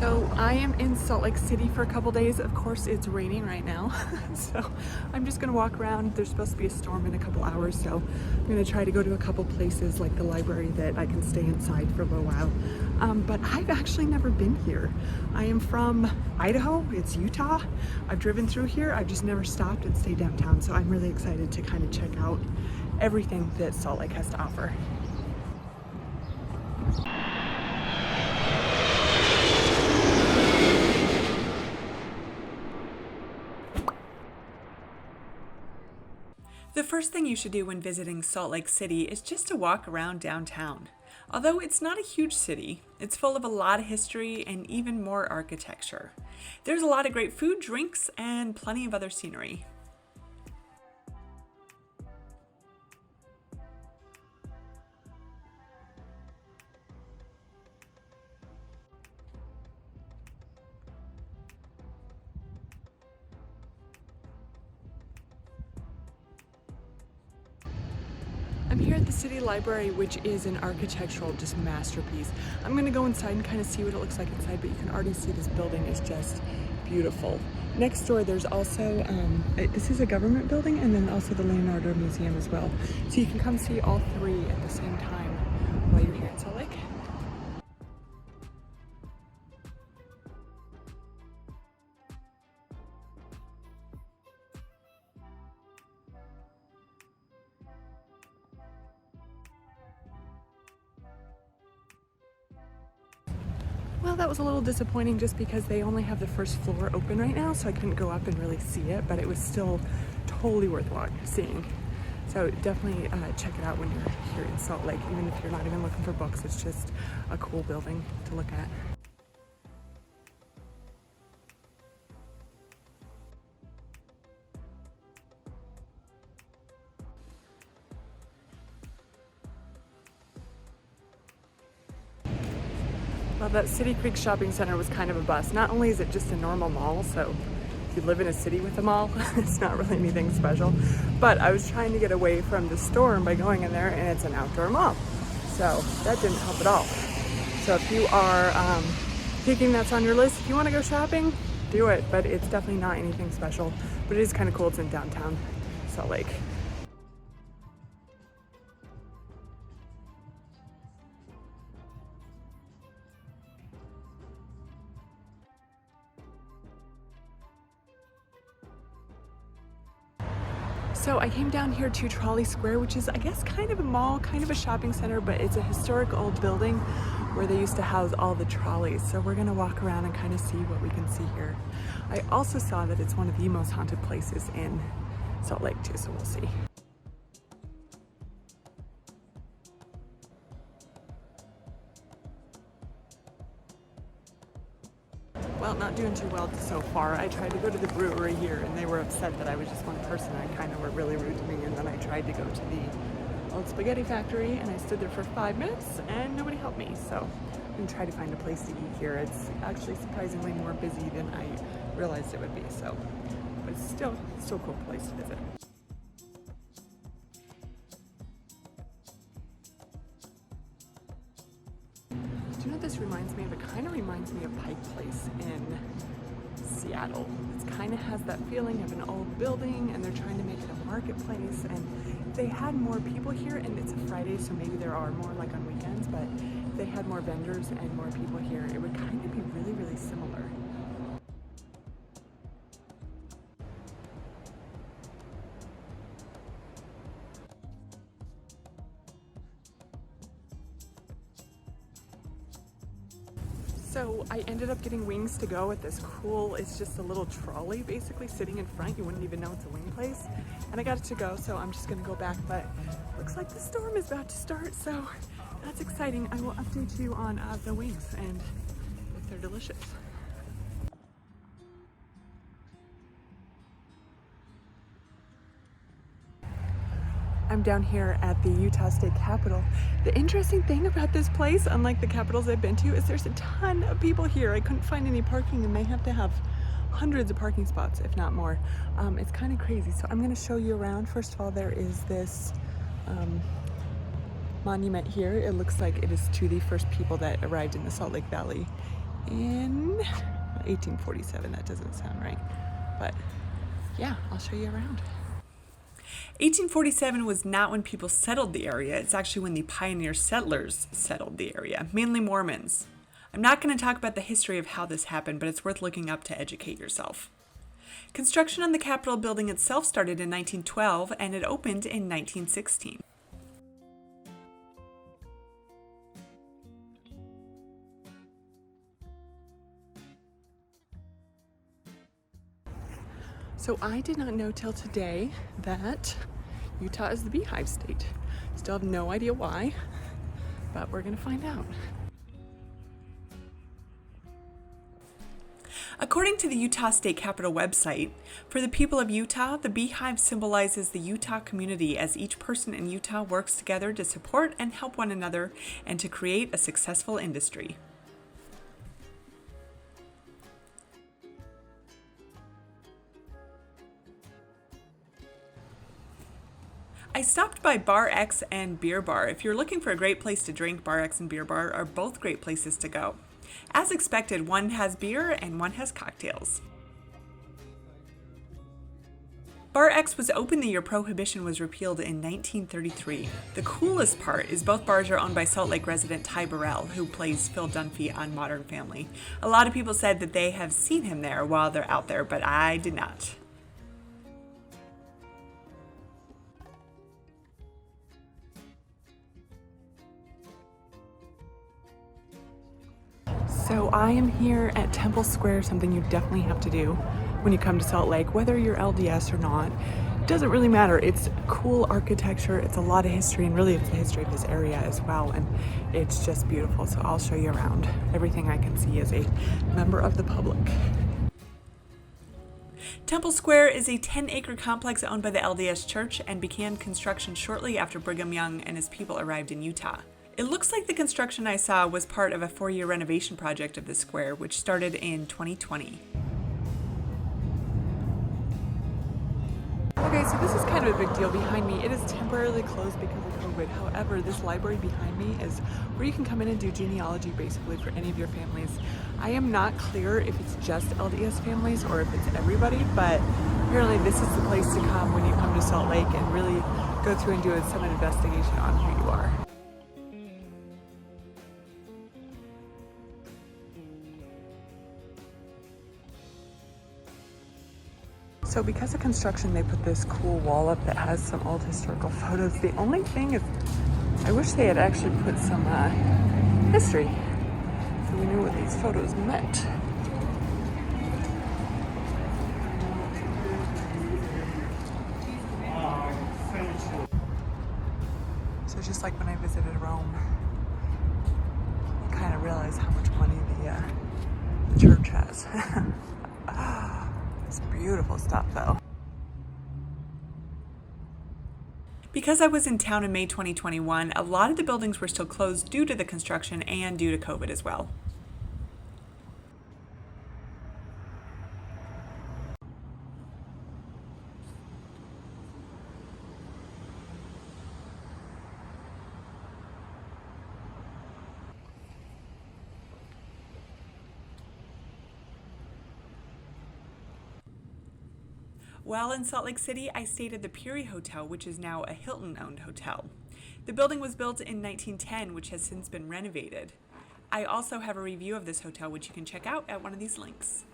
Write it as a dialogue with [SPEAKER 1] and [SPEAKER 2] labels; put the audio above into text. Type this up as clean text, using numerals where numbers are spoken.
[SPEAKER 1] So I am in Salt Lake City for a couple days. Of course, it's raining right now. So I'm just gonna walk around. There's supposed to be a storm in a couple hours, so I'm gonna try to go to a couple places like the library that I can stay inside for a little while. But I've actually never been here. I am from Idaho, it's Utah. I've driven through here. I've just never stopped and stayed downtown. So I'm really excited to kind of check out everything that Salt Lake has to offer. The first thing you should do when visiting Salt Lake City is just to walk around downtown. Although it's not a huge city, it's full of a lot of history and even more architecture. There's a lot of great food, drinks, and plenty of other scenery. I'm here at the City Library, which is an architectural just masterpiece. I'm gonna go inside and kind of see what it looks like inside, but you can already see this building is just beautiful. Next door, there's also, this is a government building, and then also the Leonardo Museum as well. So you can come see all three at the same time while you're here in Salt Lake. Well, that was a little disappointing just because they only have the first floor open right now, so I couldn't go up and really see it, but it was still totally worth seeing. So definitely check it out when you're here in Salt Lake, even if you're not even looking for books. It's just a cool building to look at. Well, that City Creek Shopping Center was kind of a bust. Not only is it just a normal mall, so if you live in a city with a mall, it's not really anything special, but I was trying to get away from the storm by going in there, and it's an outdoor mall. So that didn't help at all. So if you are thinking that's on your list, if you want to go shopping, do it, but it's definitely not anything special. But it is kind of cool. It's in downtown Salt Lake. So I came down here to Trolley Square, which is, I guess, kind of a mall, kind of a shopping center, but it's a historic old building where they used to house all the trolleys. So we're gonna walk around and kind of see what we can see here. I also saw that it's one of the most haunted places in Salt Lake too, so we'll see. Well, not doing too well so far. I tried to go to the brewery here and they were upset that I was just one person and kind of were really rude to me, and then I tried to go to the old spaghetti factory and I stood there for 5 minutes and nobody helped me. So I'm gonna try to find a place to eat here. It's actually surprisingly more busy than I realized it would be, so, but it's still a cool place to visit. Do you know what this reminds me of? It kind of reminds me of Pike Place in Seattle. It kind of has that feeling of an old building, and they're trying to make it a marketplace, and if they had more people here, and it's a Friday, so maybe there are more like on weekends, but if they had more vendors and more people here, it would kind of be really, really similar. So I ended up getting wings to go at this cool, it's just a little trolley basically sitting in front. You wouldn't even know it's a wing place. And I got it to go, so I'm just gonna go back, but looks like the storm is about to start, so that's exciting. I will update you on the wings and if they're delicious. I'm down here at the Utah State Capitol. The interesting thing about this place, unlike the capitals I've been to, is there's a ton of people here. I couldn't find any parking and they have to have hundreds of parking spots, if not more. It's kind of crazy. So I'm gonna show you around. First of all, there is this monument here. It looks like it is to the first people that arrived in the Salt Lake Valley in 1847. That doesn't sound right, but yeah, I'll show you around. 1847 was not when people settled the area. It's actually when the pioneer settlers settled the area, mainly Mormons. I'm not going to talk about the history of how this happened, but it's worth looking up to educate yourself. Construction on the Capitol building itself started in 1912 and it opened in 1916. So I did not know till today that Utah is the Beehive State. Still have no idea why, but we're gonna find out. According to the Utah State Capitol website, for the people of Utah, the beehive symbolizes the Utah community as each person in Utah works together to support and help one another and to create a successful industry. I stopped by Bar X and Beer Bar. If you're looking for a great place to drink, Bar X and Beer Bar are both great places to go. As expected, one has beer and one has cocktails. Bar X was open the year Prohibition was repealed in 1933. The coolest part is both bars are owned by Salt Lake resident Ty Burrell, who plays Phil Dunphy on Modern Family. A lot of people said that they have seen him there while they're out there, but I did not. So I am here at Temple Square, something you definitely have to do when you come to Salt Lake, whether you're LDS or not. It doesn't really matter. It's cool architecture, it's a lot of history, and really it's the history of this area as well, and it's just beautiful. So I'll show you around everything I can see as a member of the public. Temple Square is a 10-acre complex owned by the LDS Church and began construction shortly after Brigham Young and his people arrived in Utah. It looks like the construction I saw was part of a 4-year renovation project of the square, which started in 2020. Okay, so this is kind of a big deal behind me. It is temporarily closed because of COVID. However, this library behind me is where you can come in and do genealogy basically for any of your families. I am not clear if it's just LDS families or if it's everybody, but apparently this is the place to come when you come to Salt Lake and really go through and do some investigation on who you are. So because of construction, they put this cool wall up that has some old historical photos. The only thing is, I wish they had actually put some history so we knew what these photos meant. So just like when I visited Rome, you kind of realize how much money the church has. It's beautiful stuff though. Because I was in town in May 2021, a lot of the buildings were still closed due to the construction and due to COVID as well. While in Salt Lake City, I stayed at the Peary Hotel, which is now a Hilton-owned hotel. The building was built in 1910, which has since been renovated. I also have a review of this hotel, which you can check out at one of these links.